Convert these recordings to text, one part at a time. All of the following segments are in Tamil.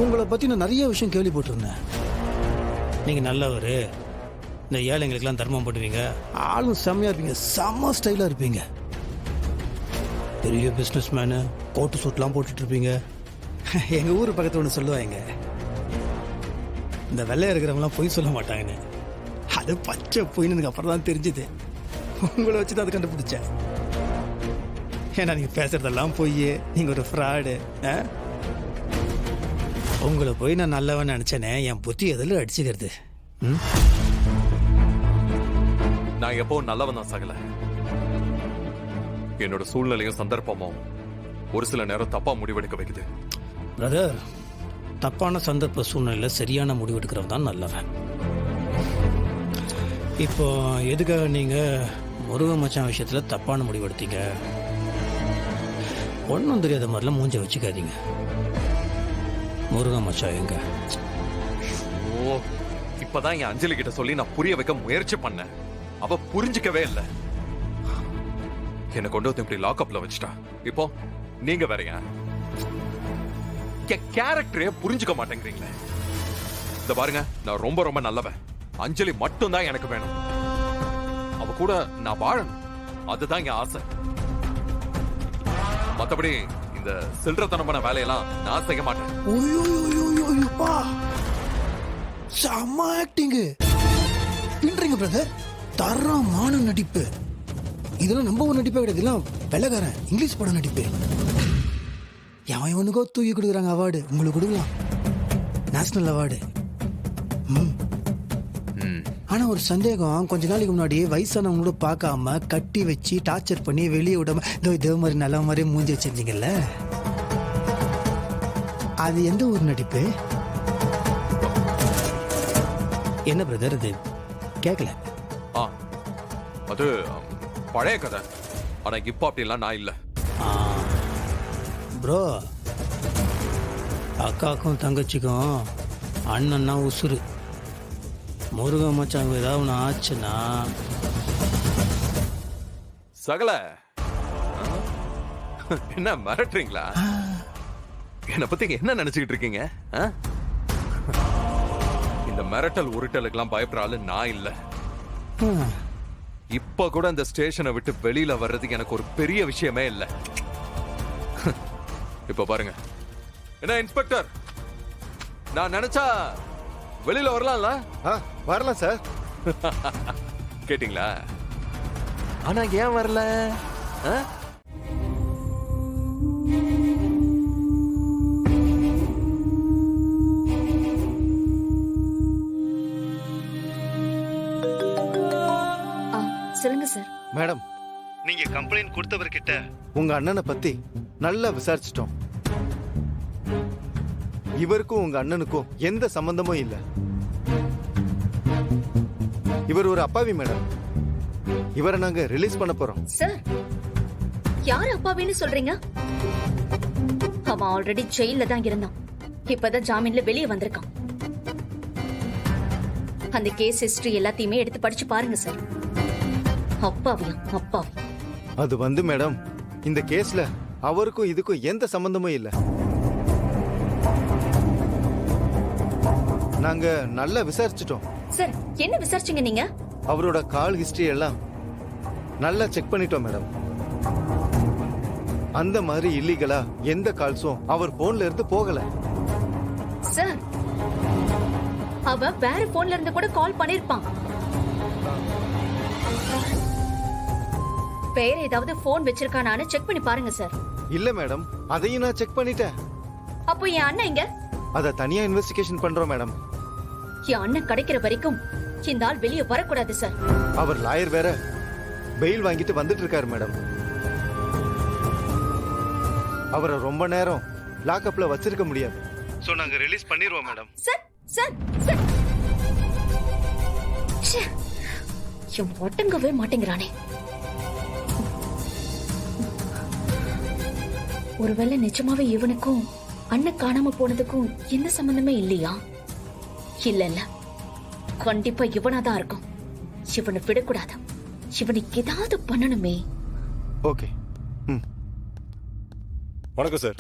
உங்களை பற்றி நான் நிறைய விஷயம் கேள்விப்பட்டிருந்தேன். நீங்கள் நல்லவர், இந்த ஏழைங்களுக்கெல்லாம் தர்மம் போட்டுவீங்க, ஆளும் செம்மையாக இருப்பீங்க, செம்ம ஸ்டைலாக இருப்பீங்க, பெரிய பிஸ்னஸ் மேனு, கோட்டு சூட்லாம் போட்டுட்ருப்பீங்க. எங்கள் ஊர் பக்கத்தில் ஒன்று சொல்லுவாங்க, இந்த வெள்ளையா இருக்கிறவங்களாம் பொய் சொல்ல மாட்டாங்கன்னு. அது பச்சை பொய்னதுக்கு அப்புறம் தான் தெரிஞ்சுது. உங்களை வச்சு தான் அதை கண்டுபிடிச்சேன். ஏன்னா நீங்கள் பேசுகிறதெல்லாம் பொய், நீங்கள் ஒரு ஃப்ராடு. உங்களை போய் நான் நல்லவன் நினச்சேனே, என் புத்தி எதில் அடிச்சுக்கிறது. நான் எப்பவும் நல்லவன் தான் சகல. என்னோட சூழ்நிலையும் சந்தர்ப்பமும் ஒரு சில நேரம் தப்பா முடிவெடுக்க வைக்குது. பிரதர், தப்பான சந்தர்ப்ப சூழ்நிலையில் சரியான முடிவெடுக்கிறவன் தான் நல்லவன். இப்போ எதுக்காக நீங்கள் முருகன் மச்சான் விஷயத்தில் தப்பான முடிவெடுத்தீங்க? ஒன்றும் தெரியாத மாதிரிலாம் மூஞ்ச வச்சுக்காதீங்க. முருகன் மச்சான் எங்க? ஓ, இப்பதான் என் அஞ்சலி கிட்ட சொல்லி நான் புரிய வைக்க முயற்சி பண்ணேன். அவ புரிஞ்சுக்கவே இல்லை. என்னை கொண்டு வந்து இப்படி லாக்அப்ல வச்சுட்டா. இப்போ நீங்க வேறயா? கேரக்டரே புரிஞ்சுக்க மாட்டேங்கிறீங்களே. இந்த பாருங்க, நான் ரொம்ப ரொம்ப நல்லவன். அஞ்சலி மட்டும் தான் எனக்கு வேணும். அவ கூட நான் வாழணும், அதுதான் என் ஆசை. மத்தபடி இந்த சில்லறத்தனமான வேலையெல்லாம் நான் செய்ய மாட்டேன். செம்ம ஆக்டிங் பண்றீங்க பிரதர். தரமான நடிப்பு. இதெல்லாம் நம்ம ஒரு நடிப்பே கிடையாது, இதெல்லாம் வெள்ளக்காரன் இங்கிலீஷ் படம் நடிப்பு. எவன் இவனுக்கோ தூக்கி கொடுக்குறாங்க அவார்டு, உங்களுக்கு கொடுக்கலாம் நேஷனல் அவார்டு. ஆனா ஒரு சந்தேகம், கொஞ்ச நாளைக்கு முன்னாடி வயசானவங்களோட பார்க்காம கட்டி வச்சு டார்ச்சர் பண்ணி வெளியே விடாம இதே மாதிரி நல்ல மாதிரி மூஞ்சி வச்சிருந்தீங்கல்ல, அது எந்த ஊர் நடிப்பு? என்ன பிரதர் அது கேட்கல? அது பழைய கதை. ஆனா இப்ப அப்படிலாம் நான் இல்ல. ப்ரோ, அக்காக்கும் தங்கச்சிக்கும் அண்ணன்னா உசுறு. முருகன் மச்சாங்க ஏதாவது ஒன்று ஆச்சுன்னா சகல என்ன மிரட்டுறீங்களா? என்ன பத்தி என்ன நினைச்சுக்கிட்டு இருக்கீங்க? இந்த மிரட்டல் உருட்டலுக்கெல்லாம் பயப்படுற ஆளு நான் இல்ல. இப்ப கூட இந்த ஸ்டேஷனை விட்டு வெளியில வர்றதுக்கு எனக்கு ஒரு பெரிய விஷயமே இல்ல. இப்ப பாருங்க, என்ன இன்ஸ்பெக்டர், நான் நினைச்சா வெளியில வரலாம்ல? வரலாம் சார். கேட்டீங்களா? ஆனா ஏன் வரல? சொல்லுங்க சார். மேடம், நீங்க கம்ப்ளைண்ட் கொடுத்தவர்கிட்ட உங்க அண்ணனை பத்தி நல்லா விசாரிச்சிட்டோம். இவருக்கும் உங்க அண்ணனுக்கும் எந்த சம்பந்தமும் இல்ல. இவர் ஒரு அப்பாவி மேடம். இவரை நாங்க ரிலீஸ் பண்ண போறோம். சார், யார் அப்பாவின்னு சொல்றீங்க? அவன் ஆல்ரெடி ஜெயில தான் இருந்தான். இப்பதான் ஜாமீன்ல வெளியே வந்திருக்கான். அந்த கேஸ் ஹிஸ்டரி எல்லாத்தையுமே எடுத்து படிச்சு பாருங்க சார். அப்பாவியா அப்பாவி. அது மேடம், இந்த கேஸ்ல அவருக்கும் இதுக்கும் எந்த சம்பந்தமும் இல்ல. நாங்க நல்லா விசாரிச்சிட்டோம். சார், என்ன விசாரிச்சீங்க நீங்க? அவரோட கால் ஹிஸ்டரி எல்லாம் நல்லா செக் பண்ணிட்டோம் மேடம். அந்த மாதிரி இல்லீகலா எந்த கால்ஸும் அவர் போன்ல இருந்து போகல. சார், அவ வேற போன்ல இருந்து கூட கால் பண்ணிருப்பான். வேற ஏதாவது போன் வச்சிருக்கானான்னு செக் பண்ணி பாருங்க சார். இல்ல மேடம், அதையும் நான் செக் பண்ணிட்டேன். அப்போ என் அண்ணன் இங்க? அத தனியா இன்வெஸ்டிகேஷன் பண்றோம் மேடம். என் அண்ணன் கிடைக்கிற வரைக்கும் இந்த ஆள் வெளியே வரக்கூடாது சார். அவர் லாயர் வேற பெயில் வாங்கிட்டு வந்துட்டு இருக்காரு மேடம். அவரை ரொம்ப நேரம் லாக்அப்ல வச்சிருக்க முடியாது. சோ நாங்க ரிலீஸ் பண்ணிடுவோம் மேடம். சார் சார் சார், என் ஒட்டங்கவே மாட்டேங்கிறானே. ஒருவேளை நிஜமாவே இவனுக்கும் அண்ணன் காணாம போனதுக்கும் எந்த சம்பந்தமே இல்லையா? இல்ல இல்ல, கண்டிப்பா இவனாதான் இருக்கும். இவனை விடக்கூடாது. இவனுக்கு ஏதாவது பண்ணணுமே. ஓகே. வணக்கம் சார்.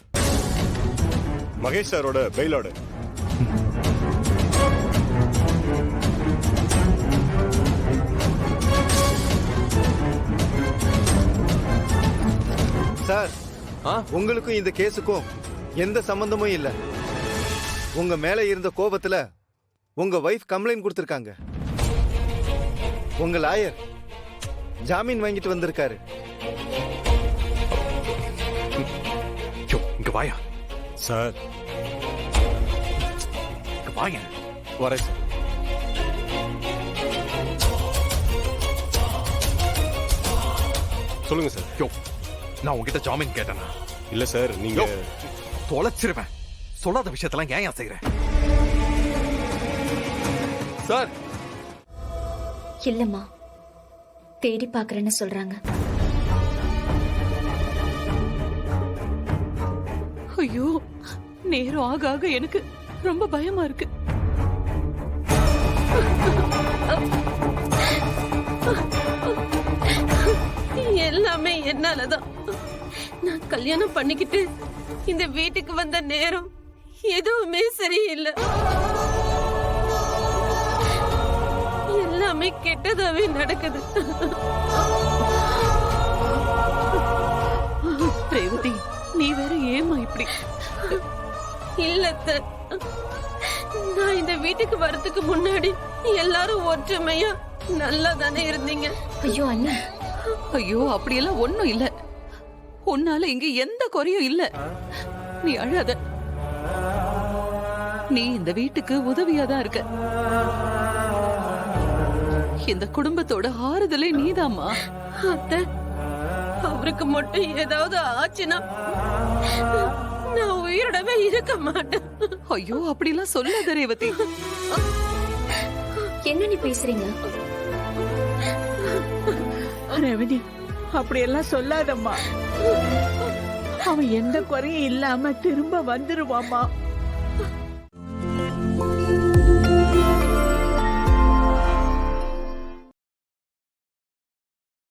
மகேஷ் சாரோட பெயில் ஆர்டர். சார், ஆ? உங்களுக்கும் இந்த கேஸுக்கும் எந்த சம்பந்தமும் இல்ல. உங்க மேல இருந்த கோபத்துல உங்க வைஃப் கம்ப்ளைண்ட் கொடுத்திருக்காங்க. உங்க லாயர் ஜாமீன் வாங்கிட்டு வந்திருக்காரு. யோ, இங்க வாயா. சார் இங்க வாயா. வரேன் சார். சொல்லுங்க சார். யோ, நான் உங்ககிட்ட ஜாமீன் கேட்டேனா? இல்ல சார், நீங்க யோ, தொலைச்சிருவேன். சொல்லாத விஷயத்தெல்லாம் ஏன் செய்யறேன்? சார், இல்லம்மா, தேடி பாக்குறேன்னு சொல்றாங்க. ஐயோ, நேரம் ஆக ஆக எனக்கு ரொம்ப பயமா இருக்கு. எல்லாமே என்னாலதான். நான் கல்யாணம் பண்ணிக்கிட்டு இந்த வீட்டுக்கு வந்த நேரம் எதுவுமே சரியில்லை. எல்லாமே கெட்டதாவே நடக்குது. ரேவதி, நீ வேற ஏமா இப்படி? இல்ல அத்தை. நான் இந்த வீட்டுக்கு வரதுக்கு முன்னாடி எல்லாரும் ஒற்றுமையா நல்லா தானே இருந்தீங்க. ஐயோ அண்ணி, ஐயோ, அப்படியெல்லாம் ஒண்ணும் இல்ல. உன்னால இங்க எந்த குறையும் இல்ல. நீ அழாத. நீ இந்த வீட்டுக்கு உதவியாதான் இருக்க. இந்த குடும்பத்தோட ஆறுதலே நீதாம்மா. அத்தை, அவருக்கு மட்டும் ஏதாவது ஆச்சுன்னா நான் உயிரோடவே இருக்க மாட்டேன். ஐயோ, அப்படிலாம் சொல்லாத ரேவதி. என்ன நீ பேசுறீங்க? ரேவதி, அப்படியெல்லாம் சொல்லாதம்மா. அவன் எந்த குறையும் இல்லாம திரும்ப வந்துருவாமா.